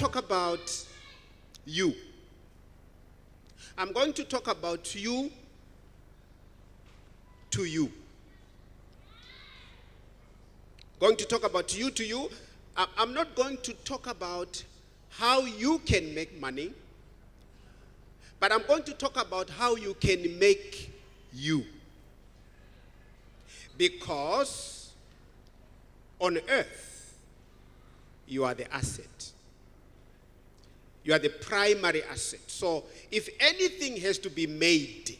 talk about you. I'm going to talk about you to you. Going to talk about you to you. I'm not going to talk about how you can make money, but I'm going to talk about how you can make you. Because on earth, you are the asset. You are the primary asset. So if anything has to be made,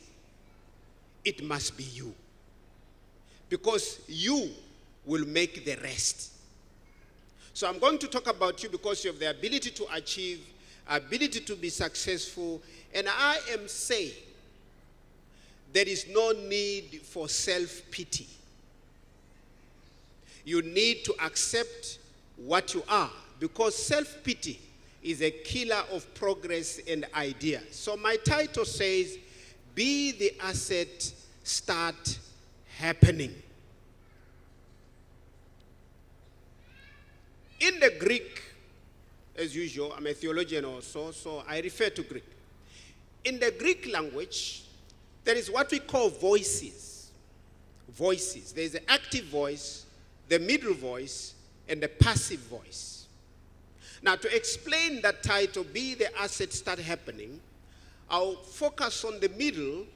it must be you. Because you will make the rest. So I'm going to talk about you because you have the ability to achieve, ability to be successful, and I am saying there is no need for self-pity. You need to accept what you are, because self-pity is a killer of progress and ideas. So my title says, be the asset, start happening. In the Greek, as usual, I'm a theologian also, so I refer to Greek. In the Greek language, there is what we call voices. Voices. There's the active voice, the middle voice, and the passive voice. Now, to explain that title, Be the Asset, Start Happening, I'll focus on the middle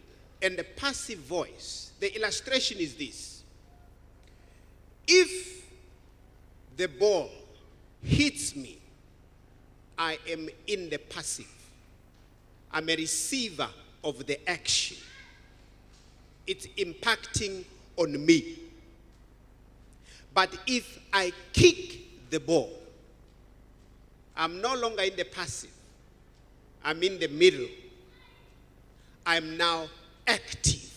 and the passive voice. The illustration is this. If the ball hits me, I am in the passive. I'm a receiver of the action. It's impacting on me. But if I kick the ball, I'm no longer in the passive. I'm in the middle. I'm now active.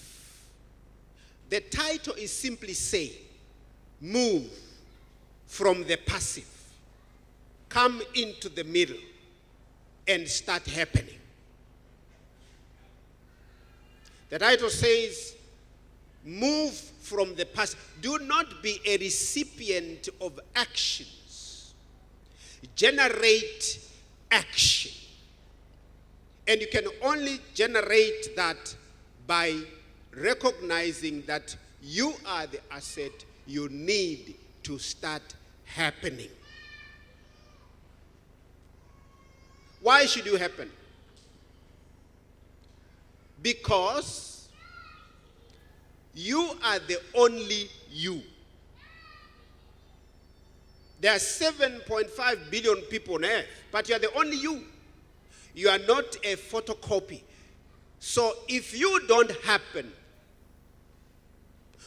The title is simply saying, move from the passive, come into the middle, and start happening. The title says, move from the passive. Do not be a recipient of actions. Generate action. And you can only generate that by recognizing that you are the asset. You need to start happening. Why should you happen? Because you are the only you. There are 7.5 billion people on earth, but you are the only you. You are not a photocopy. So if you don't happen,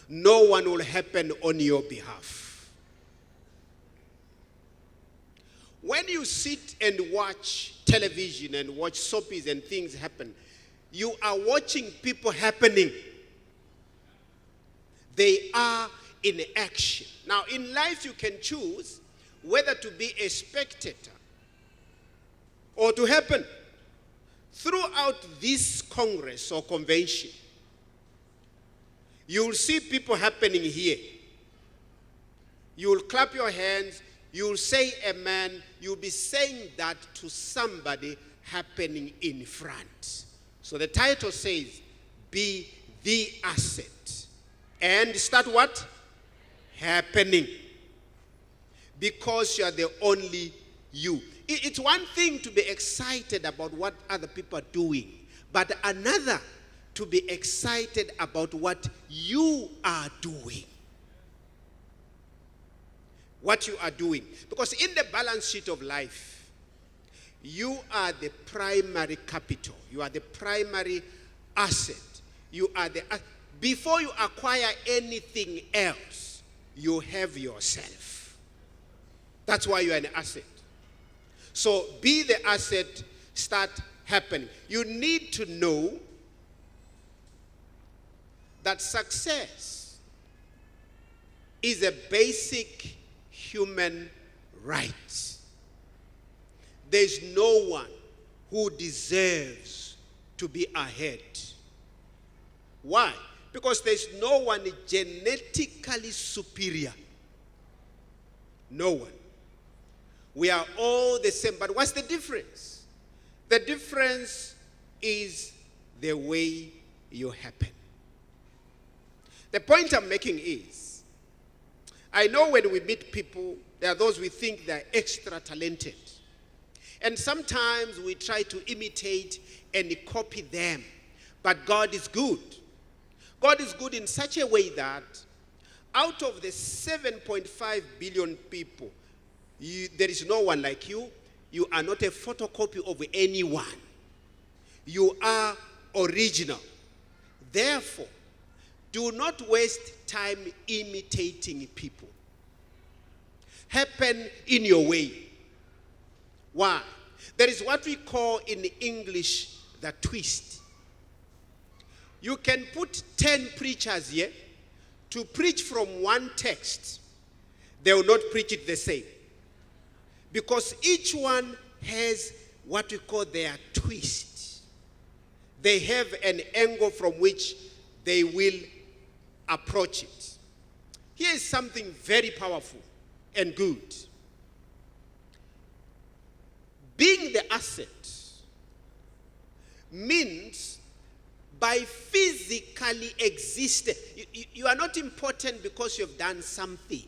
no one will happen on your behalf. When you sit and watch television and watch soapies and things happen, you are watching people happening. They are in action. Now, in life, you can choose whether to be a spectator or to happen. Throughout this congress or convention, you will see people happening here. You will clap your hands. You will say amen. You will be saying that to somebody happening in front. So the title says, be the asset. And start what? Happening. Because you are the only you. It's one thing to be excited about what other people are doing, but another to be excited about what you are doing. What you are doing. Because in the balance sheet of life, you are the primary capital. You are the primary asset. You are the before you acquire anything else, you have yourself. That's why you are an asset. So be the asset, start happening. You need to know that success is a basic human right. There's no one who deserves to be ahead. Why? Because there's no one genetically superior. No one. We are all the same. But what's the difference? The difference is the way you happen. The point I'm making is, I know when we meet people, there are those we think they're extra talented. And sometimes we try to imitate and copy them. But God is good. God is good in such a way that out of the 7.5 billion people, there is no one like you. You are not a photocopy of anyone. You are original. Therefore, do not waste time imitating people. Happen in your way. Why? There is what we call in English the twist. You can put 10 preachers here to preach from one text. They will not preach it the same. Because each one has what we call their twist. They have an angle from which they will approach it. Here is something very powerful and good. Being the asset means by physically existing. You are not important because you have done something.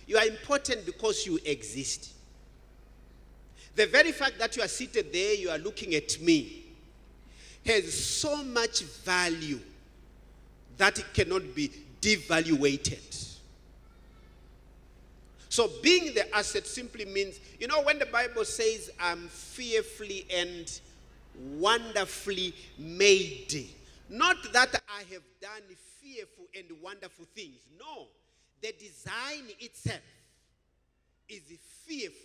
You are important because you exist. The very fact that you are seated there, you are looking at me, has so much value that it cannot be devaluated. So being the asset simply means, you know, when the Bible says, I'm fearfully and wonderfully made. Not that I have done fearful and wonderful things. No, the design itself is fearful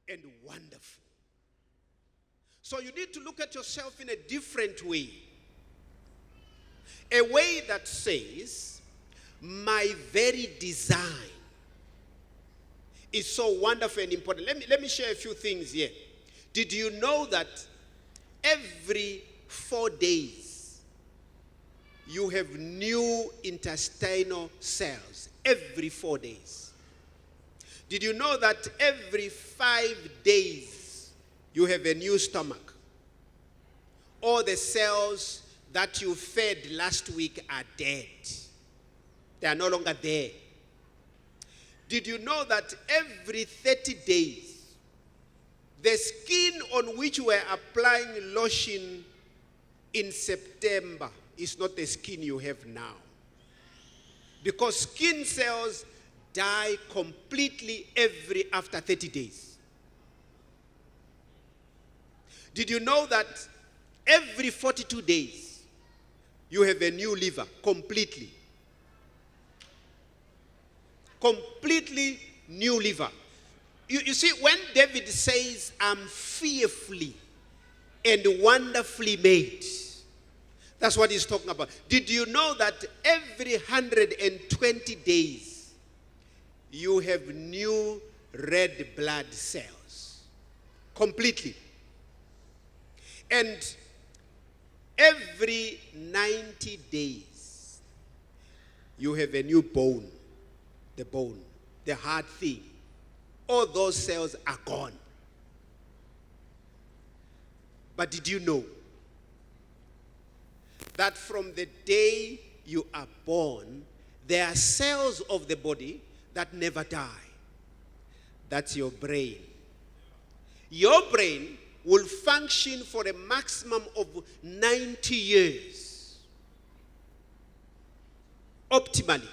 and wonderful. So you need to look at yourself in a different way. A way that says, my very design is so wonderful and important. Let me share a few things here. Did you know that every 4 days you have new intestinal cells? Every 4 days. Did you know that every 5 days you have a new stomach? All the cells that you fed last week are dead. They are no longer there. Did you know that every 30 days, the skin on which we are applying lotion in September is not the skin you have now? Because skin cells die completely after 30 days. Did you know that every 42 days, you have a new liver completely? Completely new liver. You see, when David says, I'm fearfully and wonderfully made, that's what he's talking about. Did you know that every 120 days, you have new red blood cells? Completely. And every 90 days, you have a new bone. The bone, the hard thing. All those cells are gone. But did you know that from the day you are born, there are cells of the body that never die? That's your brain. Your brain will function for a maximum of 90 years. Optimally.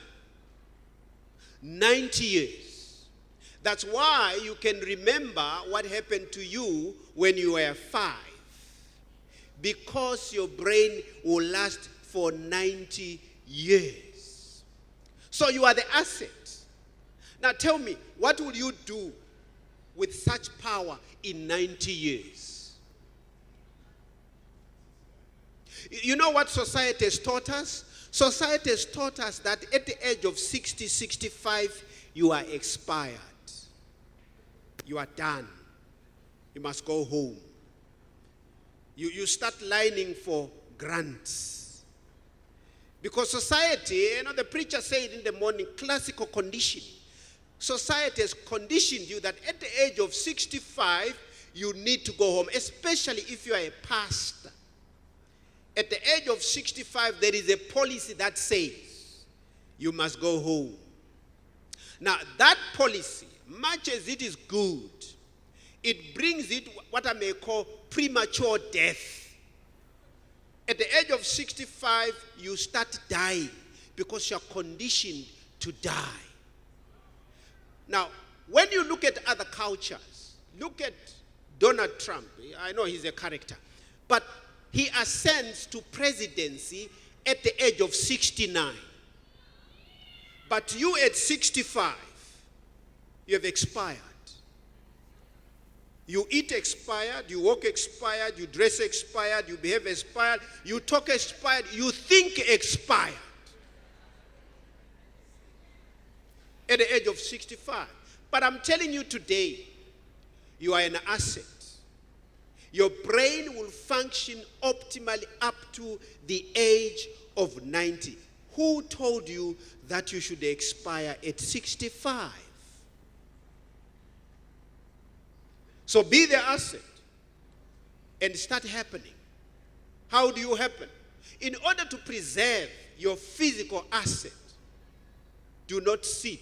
90 years. That's why you can remember what happened to you when you were 5. Because your brain will last for 90 years. So you are the asset. Now tell me, what will you do with such power in 90 years? You know what society has taught us? Society has taught us that at the age of 60, 65, you are expired. You are done. You must go home. You start lining for grants. Because society, the preacher said in the morning, classical conditioning. society has conditioned you that at the age of 65, you need to go home, especially if you are a pastor. At the age of 65, there is a policy that says you must go home. Now, that policy, much as it is good, it brings it what I may call premature death. At the age of 65, you start dying because you are conditioned to die. Now, when you look at other cultures, look at Donald Trump. I know he's a character, but he ascends to presidency at the age of 69. But you at 65, you have expired. You eat expired, you walk expired, you dress expired, you behave expired, you talk expired, you think expired. At the age of 65. But I'm telling you today, you are an asset. Your brain will function optimally up to the age of 90. Who told you that you should expire at 65? So be the asset and start happening. How do you happen? In order to preserve your physical asset, do not sit.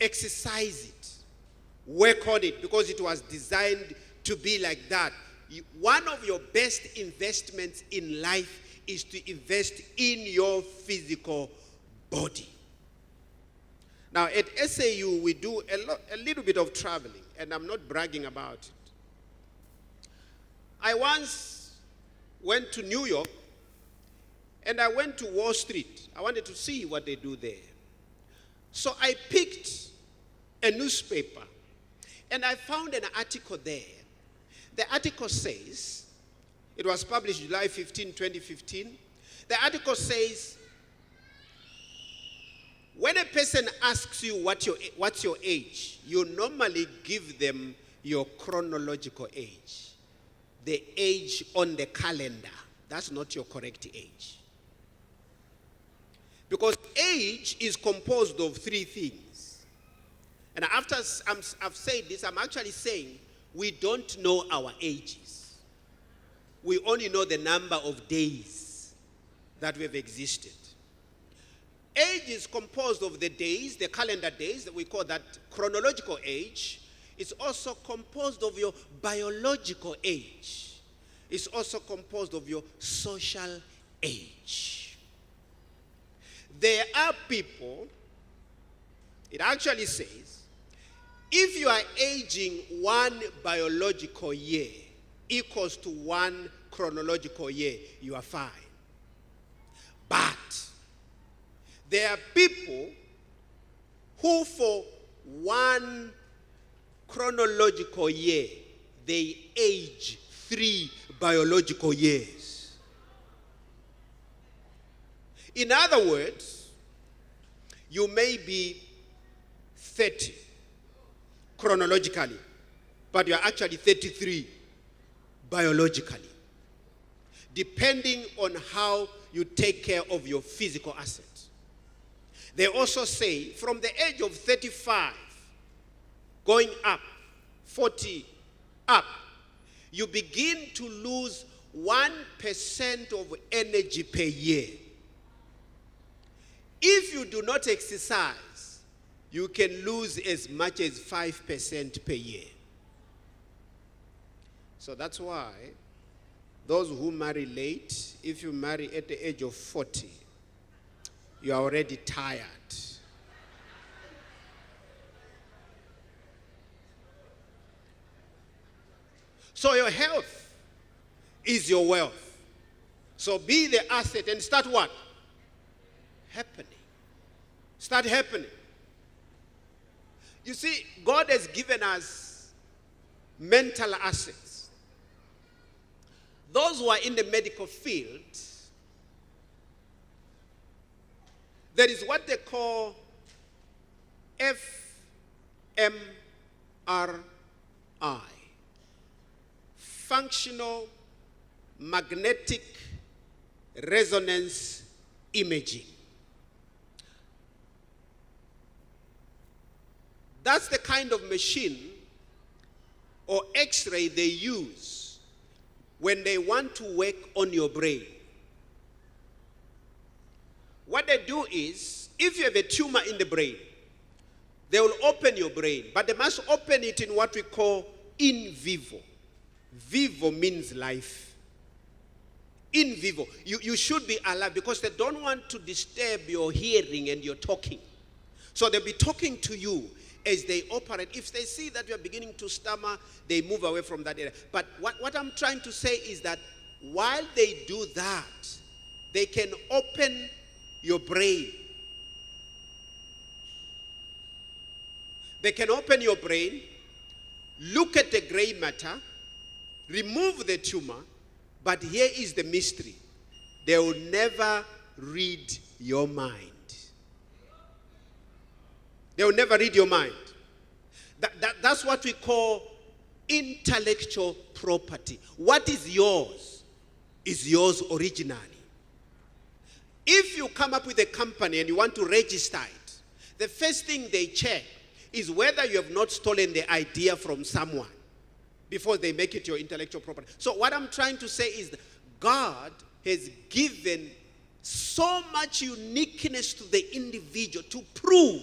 Exercise it. Work on it because it was designed to be like that. One of your best investments in life is to invest in your physical body. Now, at SAU, we do a little bit of traveling, and I'm not bragging about it. I once went to New York, and I went to Wall Street. I wanted to see what they do there. So I picked a newspaper, and I found an article there. The article says, it was published July 15, 2015. The article says, when a person asks you what's your age, you normally give them your chronological age. The age on the calendar. That's not your correct age. Because age is composed of three things. And after I've said this, I'm actually saying we don't know our ages. We only know the number of days that we have existed. Age is composed of the days, the calendar days, that we call that chronological age. It's also composed of your biological age. It's also composed of your social age. There are people, it actually says, if you are aging 1 biological year equals to 1 chronological year, you are fine. But there are people who for 1 chronological year, they age 3 biological years. In other words, you may be 30 chronologically, but you are actually 33 biologically, depending on how you take care of your physical assets. They also say from the age of 35 going up, 40 up, you begin to lose 1% of energy per year. If you do not exercise, you can lose as much as 5% per year. So that's why those who marry late, if you marry at the age of 40, you are already tired. So your health is your wealth. So be the asset and start what? Happening. Start happening. You see, God has given us mental assets. Those who are in the medical field, there is what they call fMRI, functional magnetic resonance imaging. That's the kind of machine or X-ray they use when they want to work on your brain. What they do is, if you have a tumor in the brain, they will open your brain, but they must open it in what we call in vivo. Vivo means life. In vivo. You should be alive because they don't want to disturb your hearing and your talking. So they'll be talking to you as they operate. If they see that you are beginning to stammer, they move away from that area. But what I'm trying to say is that while they do that, they can open your brain. They can open your brain, look at the gray matter, remove the tumor, but here is the mystery. They will never read your mind. They will never read your mind. That's what we call intellectual property. What is yours originally. If you come up with a company and you want to register it, the first thing they check is whether you have not stolen the idea from someone before they make it your intellectual property. So what I'm trying to say is that God has given so much uniqueness to the individual to prove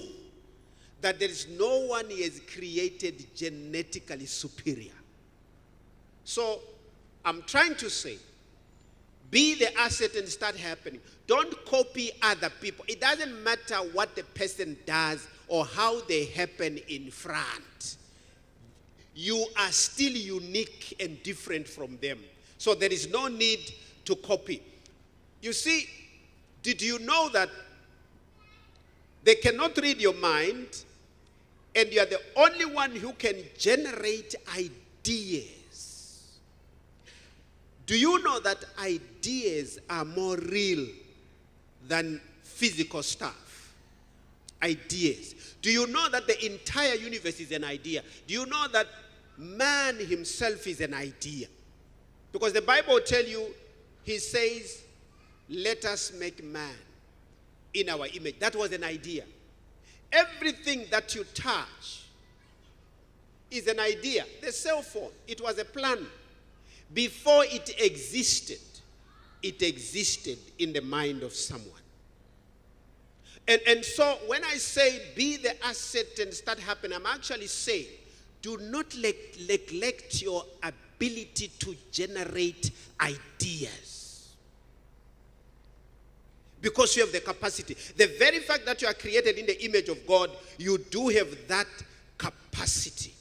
that there is no one he has created genetically superior. So I'm trying to say, be the asset and start happening. Don't copy other people. It doesn't matter what the person does or how they happen in front. You are still unique and different from them. So there is no need to copy. You see, did you know that they cannot read your mind and you are the only one who can generate ideas? Do you know that ideas are more real than physical stuff? Ideas. Do you know that the entire universe is an idea? Do you know that man himself is an idea? Because the Bible will tell you, he says, let us make man in our image. That was an idea. Everything that you touch is an idea. The cell phone, it was a plan. Before it existed in the mind of someone. And so when I say be the asset and start happening, I'm actually saying do not neglect your ability to generate ideas. Because you have the capacity. The very fact that you are created in the image of God, you do have that capacity.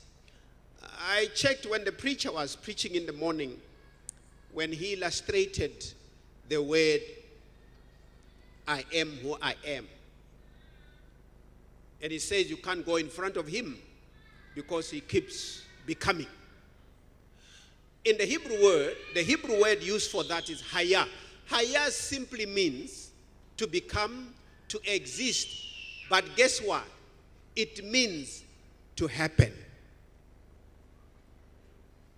I checked when the preacher was preaching in the morning, when he illustrated the word, I am who I am. And he says you can't go in front of him because he keeps becoming. In the Hebrew word used for that is haya. Haya simply means to become, to exist. But guess what? It means to happen.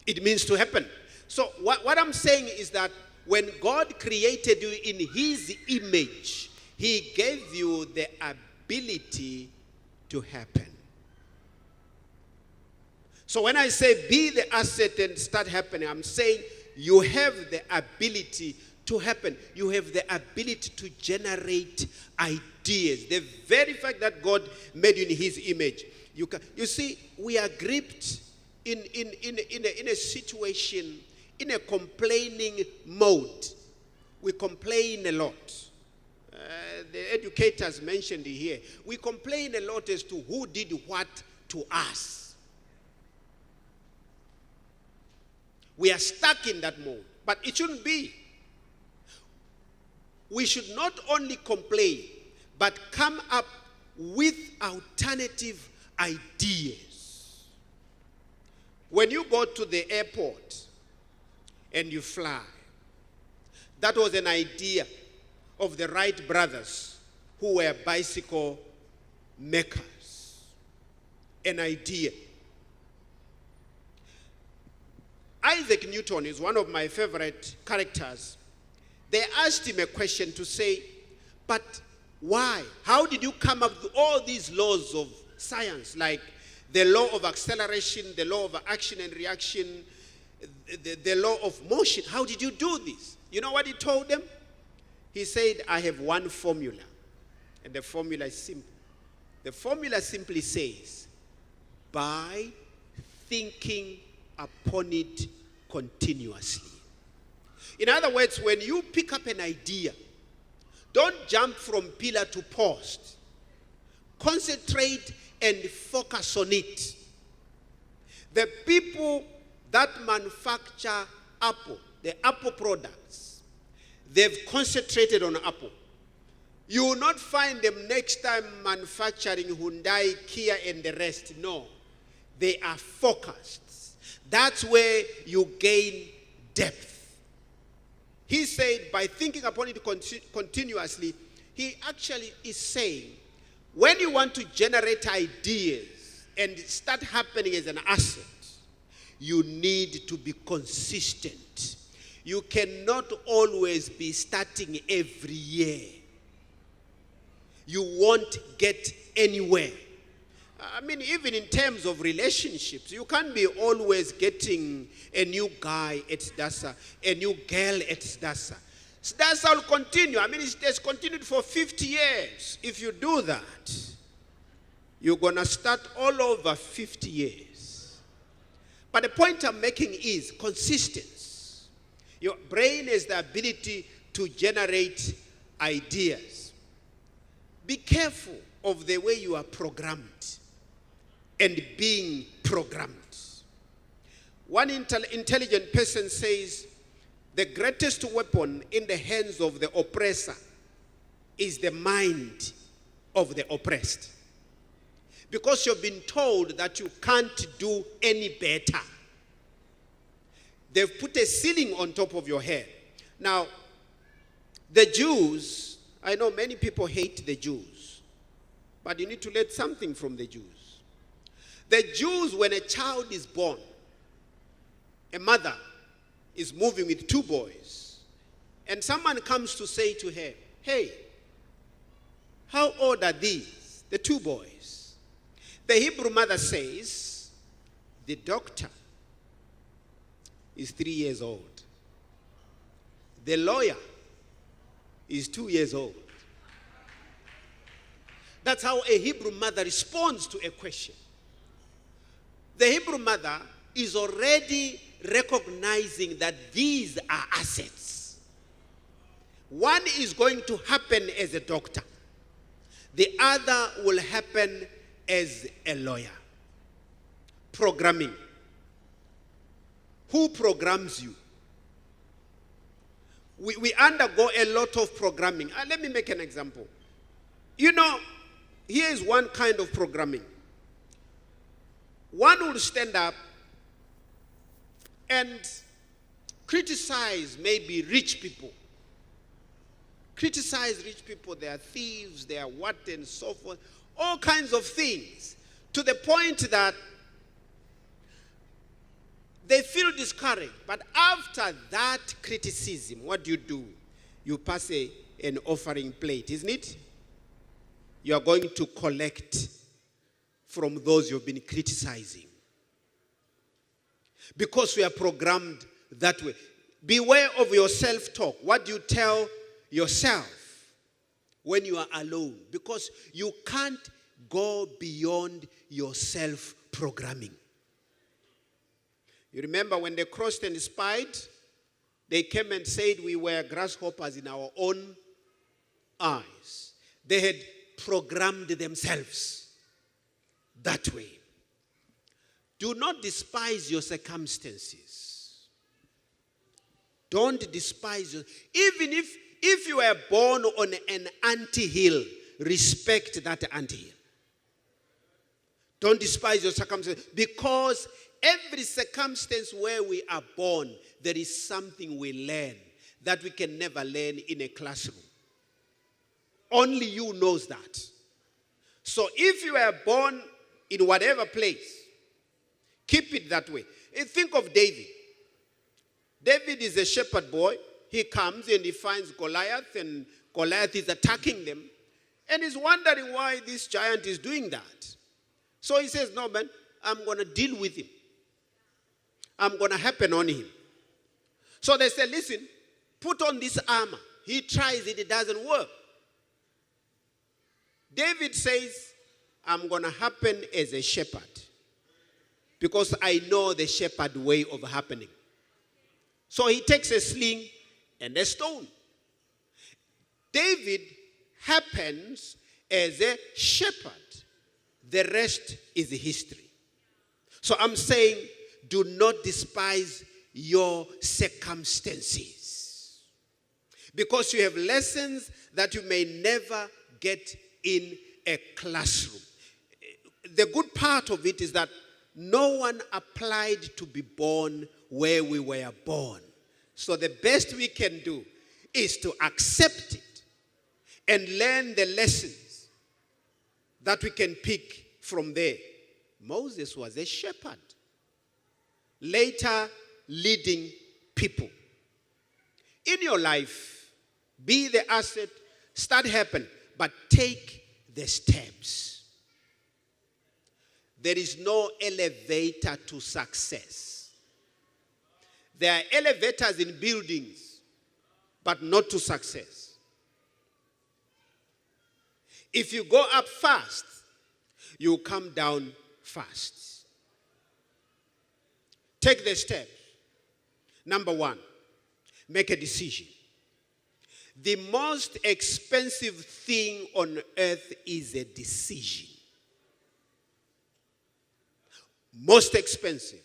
It means to happen. So what I'm saying is that when God created you in his image, he gave you the ability to happen. So when I say be the asset and start happening, I'm saying you have the ability to happen. You have the ability to generate ideas. The very fact that God made you in his image. You see, we are gripped in a situation, in a complaining mode. We complain a lot. The educators mentioned it here. We complain a lot as to who did what to us. We are stuck in that mode. But it shouldn't be. We should not only complain, but come up with alternative ideas. When you go to the airport and you fly, that was an idea of the Wright brothers who were bicycle makers. An idea. Isaac Newton is one of my favorite characters. They asked him a question to say, but why? How did you come up with all these laws of science, like the law of acceleration, the law of action and reaction, the law of motion. How did you do this? You know what he told them? He said, I have one formula. And the formula is simple. The formula simply says, by thinking upon it continuously. In other words, when you pick up an idea, don't jump from pillar to post. Concentrate and focus on it. The people that manufacture Apple, the Apple products, they've concentrated on Apple. You will not find them next time manufacturing Hyundai, Kia, and the rest. No. They are focused. That's where you gain depth. He said, by thinking upon it continuously, he actually is saying, when you want to generate ideas and start happening as an asset, you need to be consistent. You cannot always be starting every year. You won't get anywhere. I mean, even in terms of relationships, you can't be always getting a new guy at SDASA, a new girl at SDASA. SDASA will continue. I mean, it has continued for 50 years. If you do that, you're going to start all over 50 years. But the point I'm making is consistency. Your brain has the ability to generate ideas. Be careful of the way you are programmed and being programmed. One intelligent person says, the greatest weapon in the hands of the oppressor is the mind of the oppressed. Because you've been told that you can't do any better. They've put a ceiling on top of your head. Now, the Jews, I know many people hate the Jews, but you need to learn something from the Jews. The Jews, when a child is born, a mother is moving with two boys, and someone comes to say to her, hey, how old are these, the two boys? The Hebrew mother says, the doctor is 3 years old. The lawyer is 2 years old. That's how a Hebrew mother responds to a question. The Hebrew mother is already recognizing that these are assets. One is going to happen as a doctor. The other will happen as a lawyer. Programming. Who programs you? We undergo a lot of programming. Let me make an example. You know, here is one kind of programming. One will stand up and criticize maybe rich people. Criticize rich people, they are thieves, they are what and so forth, all kinds of things, to the point that they feel discouraged. But after that criticism, what do? You pass an offering plate, isn't it? You are going to collect from those you've been criticizing. Because we are programmed that way. Beware of your self-talk. What do you tell yourself when you are alone? Because you can't go beyond your self-programming. You remember when they crossed and spied, they came and said we were grasshoppers in our own eyes. They had programmed themselves that way. Do not despise your circumstances. Don't despise your... Even if you were born on an anthill, respect that anthill. Don't despise your circumstances, because every circumstance where we are born, there is something we learn that we can never learn in a classroom. Only you knows that. So if you are born in whatever place, keep it that way. Think of David. David is a shepherd boy. He comes and he finds Goliath, and Goliath is attacking them. And he's wondering why this giant is doing that. So he says, no, man, I'm going to deal with him. I'm going to happen on him. So they say, listen, put on this armor. He tries it, it doesn't work. David says, I'm going to happen as a shepherd because I know the shepherd way of happening. So he takes a sling and a stone. David happens as a shepherd. The rest is history. So I'm saying, do not despise your circumstances, because you have lessons that you may never get in a classroom. The good part of it is that no one applied to be born where we were born. So the best we can do is to accept it and learn the lessons that we can pick from there. Moses was a shepherd, later leading people. In your life, be the asset, start happening, but take the steps. There is no elevator to success. There are elevators in buildings, but not to success. If you go up fast, you come down fast. Take the steps. Number one, make a decision. The most expensive thing on earth is a decision. Most expensive.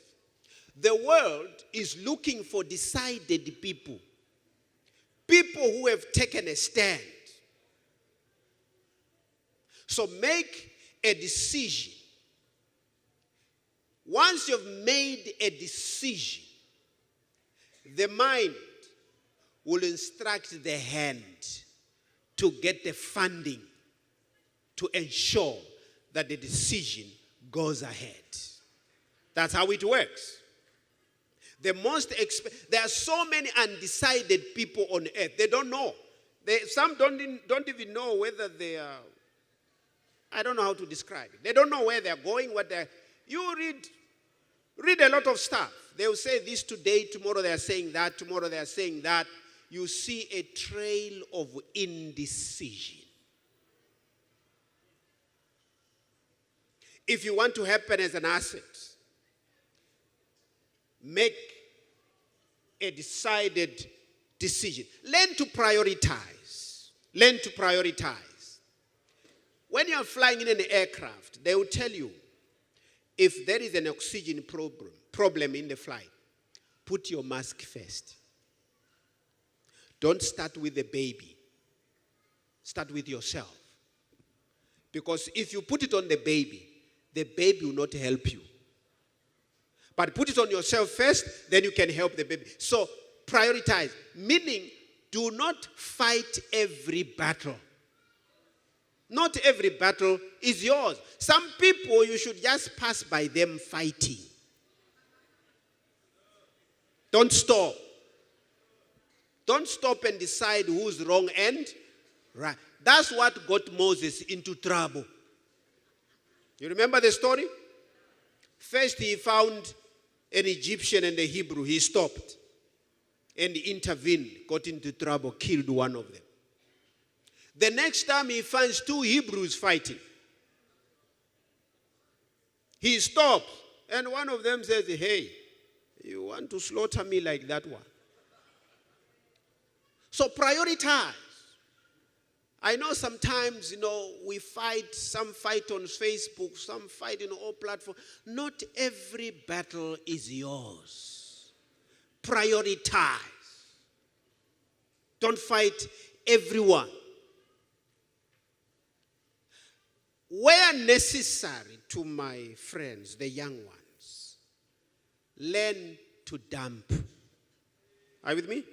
The world is looking for decided people. People who have taken a stand. So make a decision. Once you've made a decision, the mind will instruct the hand to get the funding to ensure that the decision goes ahead. That's how it works. There are so many undecided people on earth. They don't know. Some don't even know whether they are. I don't know how to describe it. They don't know where they're going, you read a lot of stuff. They will say this today, tomorrow they are saying that, tomorrow they are saying that. You see a trail of indecision. If you want to happen as an asset, make a decided decision. Learn to prioritize. Learn to prioritize. When you are flying in an aircraft, they will tell you, if there is an oxygen problem in the flight, put your mask first. Don't start with the baby. Start with yourself. Because if you put it on the baby will not help you. But put it on yourself first, then you can help the baby. So prioritize, meaning do not fight every battle. Not every battle is yours. Some people, you should just pass by them fighting. Don't stop. Don't stop and decide who's wrong and right. That's what got Moses into trouble. You remember the story? First he found an Egyptian and a Hebrew. He stopped and intervened, got into trouble, killed one of them. The next time he finds two Hebrews fighting. He stops and one of them says, hey, you want to slaughter me like that one? So prioritize. I know sometimes, we fight, some fight on Facebook, some fight in all platforms. Not every battle is yours. Prioritize. Don't fight everyone. Where necessary, to my friends, the young ones, learn to dump. Are you with me?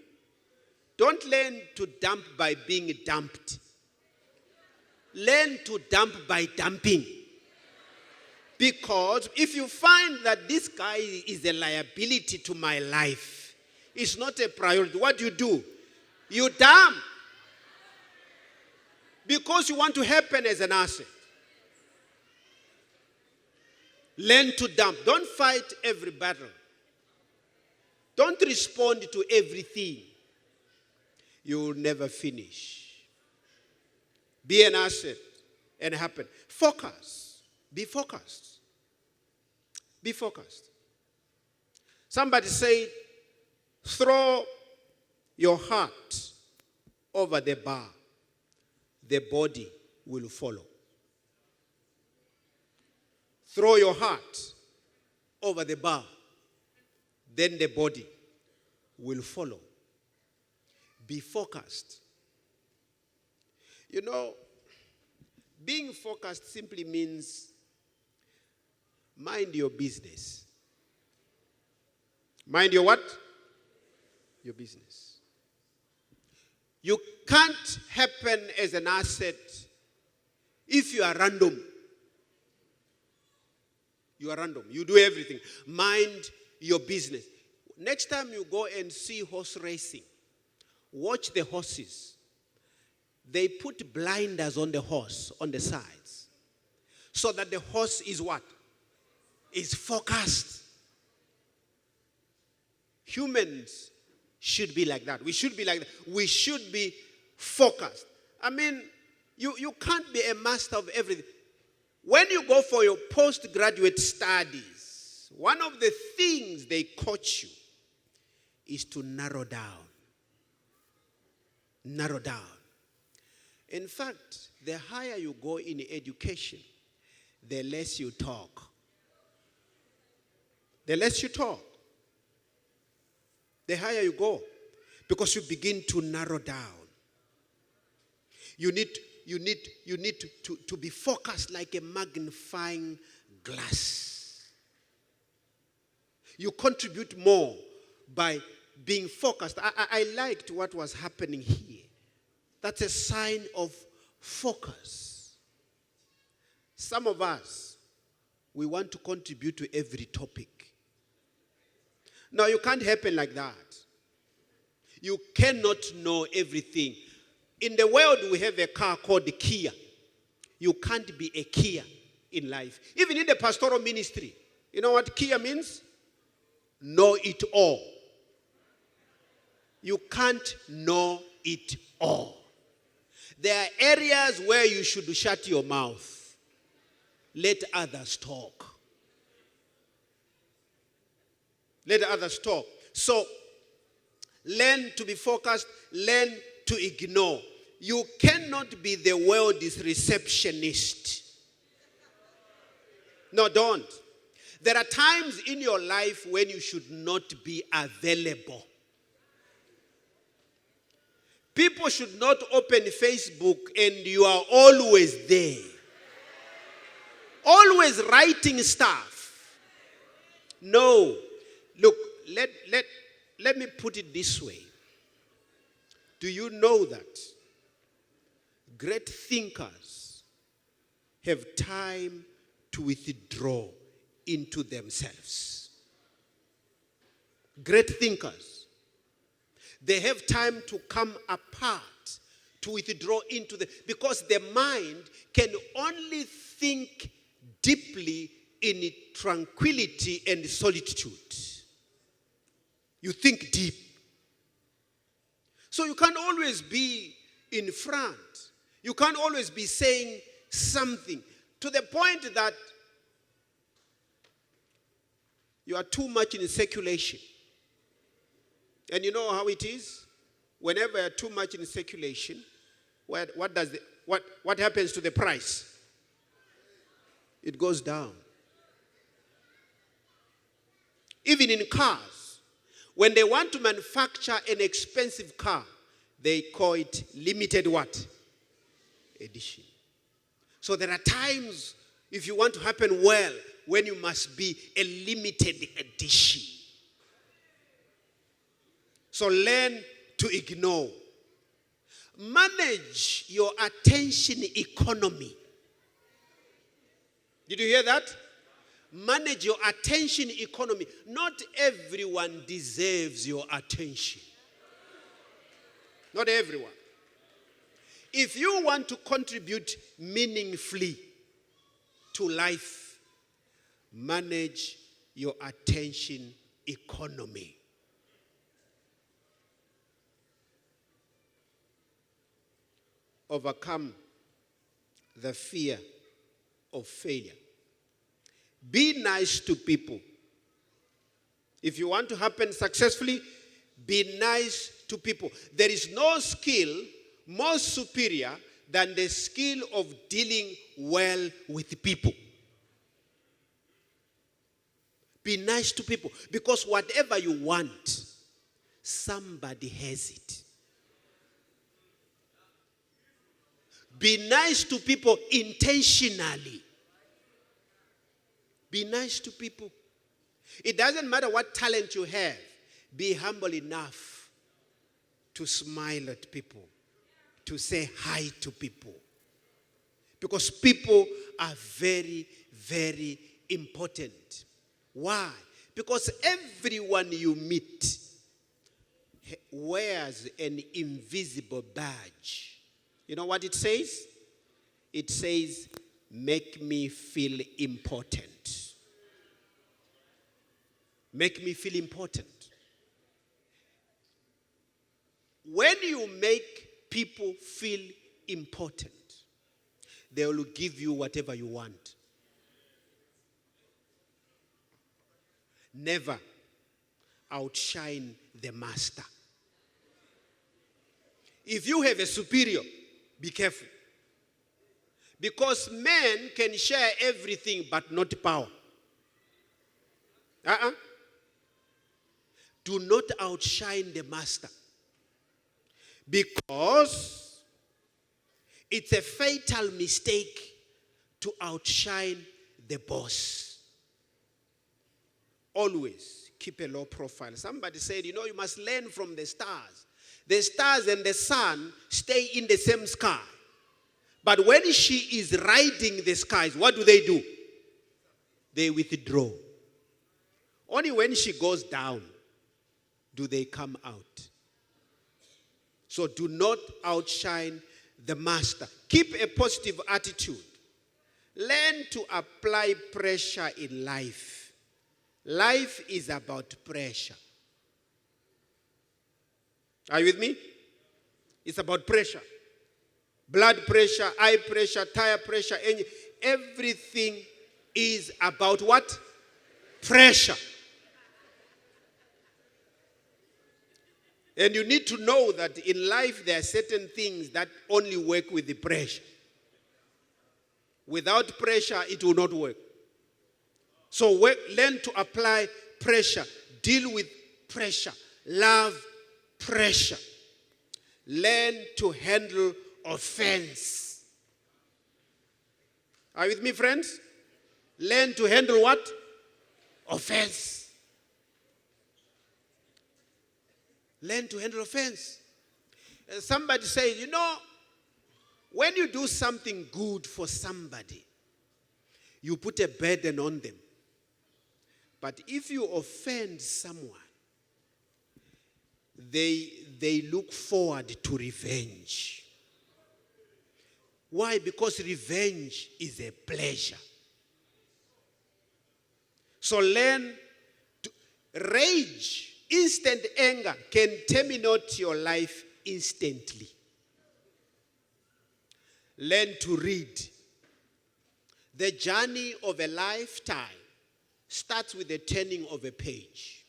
Don't learn to dump by being dumped. Learn to dump by dumping. Because if you find that this guy is a liability to my life, it's not a priority, what do? You dump. Because you want to happen as an asset. Learn to dump. Don't fight every battle. Don't respond to everything. You will never finish. Be an asset and happen. Focus. Be focused. Be focused. Somebody said, throw your heart over the bar. The body will follow. Throw your heart over the bar. Then the body will follow. Be focused. You know, being focused simply means mind your business. Mind your what? Your business. You can't happen as an asset if you are random. You are random. You do everything. Mind your business. Next time you go and see horse racing, watch the horses. They put blinders on the horse on the sides so that the horse is what? Is focused. Humans should be like that. We should be like that. We should be focused. I mean, you can't be a master of everything. When you go for your postgraduate studies, one of the things they coach you is to narrow down. Narrow down. In fact, the higher you go in education, the less you talk. The less you talk. The higher you go. Because you begin to narrow down. You need to be focused like a magnifying glass. You contribute more by being focused. I liked what was happening here. That's a sign of focus. Some of us, we want to contribute to every topic. No, you can't happen like that. You cannot know everything. In the world, we have a car called the Kia. You can't be a Kia in life. Even in the pastoral ministry. You know what Kia means? Know it all. You can't know it all. There are areas where you should shut your mouth. Let others talk. Let others talk. So, learn to be focused. Learn to ignore. You cannot be the world's receptionist. No, don't. There are times in your life when you should not be available. People should not open Facebook and you are always there. Always writing stuff. No. Look, let me put it this way. Do you know that great thinkers have time to withdraw into themselves? Great thinkers. They have time to come apart, to withdraw into because the mind can only think deeply in tranquility and solitude. You think deep. So you can't always be in front. You can't always be saying something to the point that you are too much in circulation. And you know how it is? Whenever you're too much in circulation, what happens to the price? It goes down. Even in cars, when they want to manufacture an expensive car, they call it limited what? Edition. So there are times, if you want to happen well, when you must be a limited edition. So learn to ignore. Manage your attention economy. Did you hear that? Manage your attention economy. Not everyone deserves your attention. Not everyone. If you want to contribute meaningfully to life, manage your attention economy. Overcome the fear of failure. Be nice to people. If you want to happen successfully, be nice to people. There is no skill more superior than the skill of dealing well with people. Be nice to people, because whatever you want, somebody has it. Be nice to people intentionally. Be nice to people. It doesn't matter what talent you have. Be humble enough to smile at people, to say hi to people. Because people are very, very important. Why? Because everyone you meet wears an invisible badge. You know what it says? It says, make me feel important. Make me feel important. When you make people feel important, they will give you whatever you want. Never outshine the master. If you have a superior, be careful. Because men can share everything but not power. Do not outshine the master. Because it's a fatal mistake to outshine the boss. Always keep a low profile. Somebody said, you must learn from the stars. The stars and the sun stay in the same sky. But when she is riding the skies, what do? They withdraw. Only when she goes down do they come out. So do not outshine the master. Keep a positive attitude. Learn to apply pressure in life. Life is about pressure. Are you with me? It's about pressure. Blood pressure, eye pressure, tire pressure, everything is about what? Pressure. And you need to know that in life there are certain things that only work with the pressure. Without pressure, it will not work. So learn to apply pressure. Deal with pressure. Love pressure. Learn to handle offense. Are you with me, friends? Learn to handle what? Offense. Learn to handle offense. Somebody says, when you do something good for somebody, you put a burden on them. But if you offend someone, they look forward to revenge. Why? Because revenge is a pleasure. So learn to rage. Instant anger can terminate your life instantly. Learn to read. The journey of a lifetime starts with the turning of a page.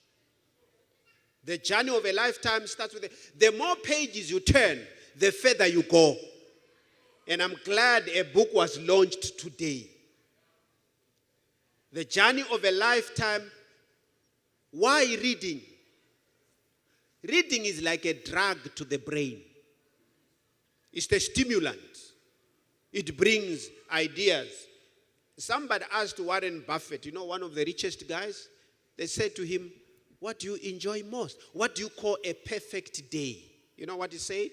The journey of a lifetime starts with the more pages you turn, the further you go. And I'm glad a book was launched today. The journey of a lifetime. Why reading? Reading is like a drug to the brain. It's the stimulant. It brings ideas. Somebody asked Warren Buffett, one of the richest guys, they said to him, what do you enjoy most? What do you call a perfect day? You know what he said?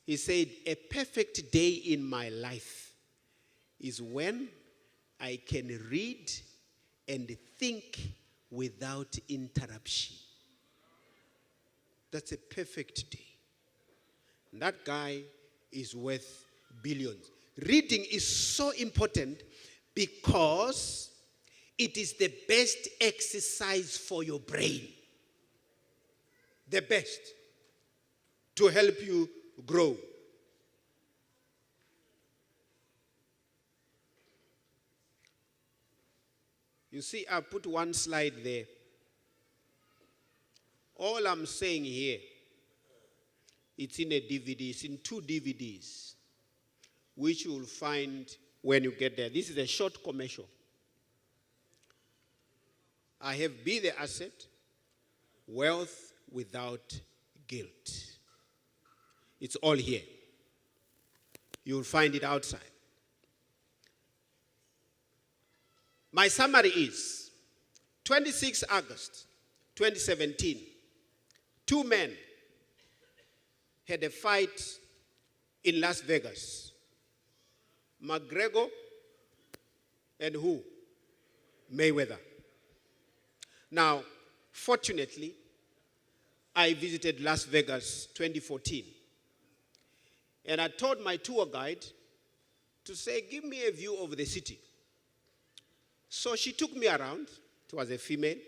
He said, a perfect day in my life is when I can read and think without interruption. That's a perfect day. And that guy is worth billions. Reading is so important because it is the best exercise for your brain. The best to help you grow. You see, I put one slide there. All I'm saying here, it's in a DVD, it's in 2 DVDs, which you will find when you get there. This is a short commercial. I have Be the Asset, Wealth Without Guilt. It's all here. You'll find it outside. My summary is 26 August 2017, 2 men had a fight in Las Vegas. McGregor and who? Mayweather. Now, fortunately, I visited Las Vegas 2014. And I told my tour guide to say, give me a view of the city. So she took me around. It was a female.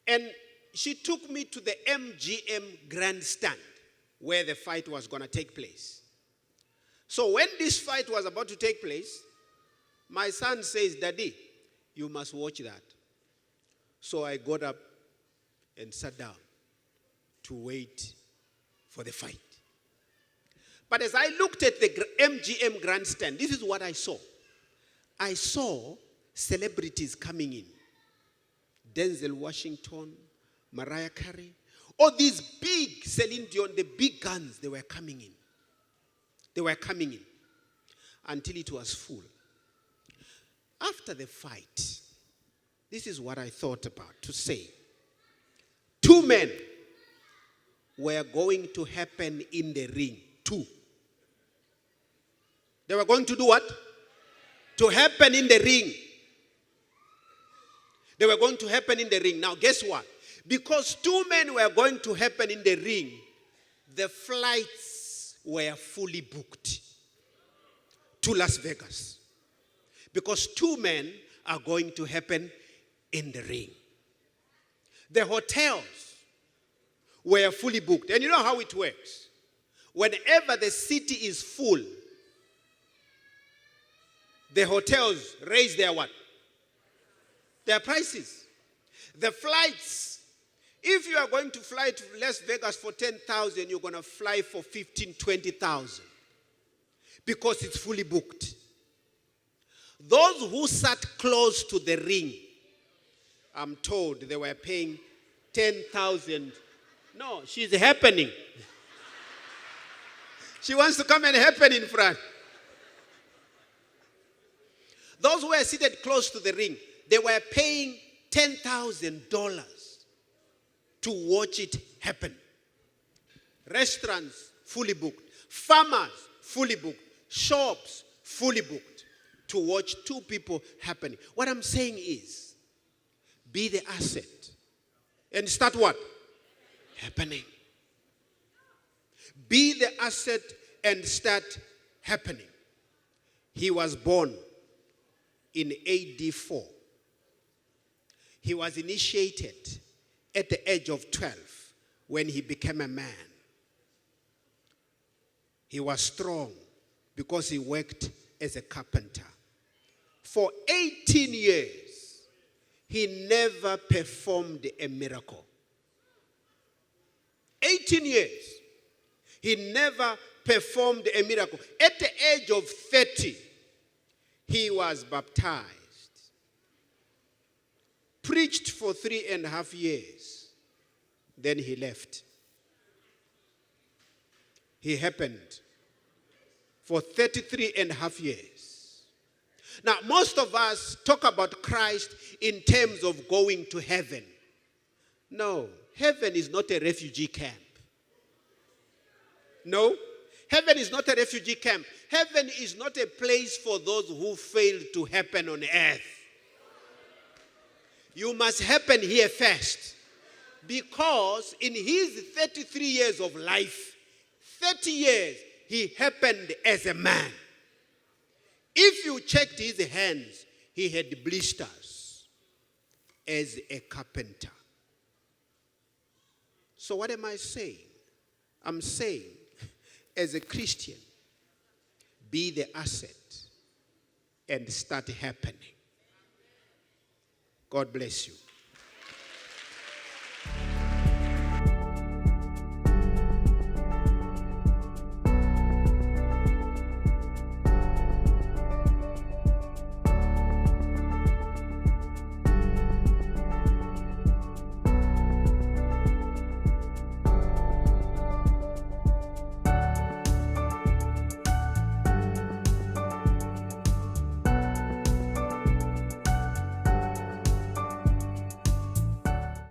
And she took me to the MGM grandstand where the fight was going to take place. So when this fight was about to take place, my son says, Daddy, you must watch that. So I got up and sat down to wait for the fight. But as I looked at the MGM grandstand, this is what I saw. I saw celebrities coming in. Denzel Washington, Mariah Carey, all these big, Celine Dion, the big guns, they were coming in. They were coming in until it was full. After the fight, this is what I thought about to say. 2 men were going to happen in the ring. 2. They were going to do what? To happen in the ring. They were going to happen in the ring. Now, guess what? Because 2 men were going to happen in the ring, the flights were fully booked to Las Vegas. Because 2 men are going to happen in the ring. The hotels were fully booked. And you know how it works. Whenever the city is full, the hotels raise their what? Their prices. The flights, if you are going to fly to Las Vegas for 10,000, you're going to fly for 15,000, 20,000 because it's fully booked. Those who sat close to the ring, I'm told they were paying 10,000. No, she's happening. She wants to come and happen in front. Those who were seated close to the ring, they were paying $10,000 to watch it happen. Restaurants fully booked. Farmers fully booked. Shops fully booked to watch 2 people happening. What I'm saying is, be the asset and start what? Happening. Be the asset and start happening. He was born in AD 4. He was initiated at the age of 12 when he became a man. He was strong because he worked as a carpenter. For 18 years, he never performed a miracle. 18 years, he never performed a miracle. At the age of 30, he was baptized. Preached for 3.5 years. Then he left. He happened for 33.5 years. Now, most of us talk about Christ in terms of going to heaven. No, heaven is not a refugee camp. No, heaven is not a refugee camp. Heaven is not a place for those who failed to happen on earth. You must happen here first. Because in his 33 years of life, 30 years, he happened as a man. If you checked his hands, He had blisters as a carpenter. So what am I saying? I'm saying, as a Christian, be the asset and start happening. God bless you.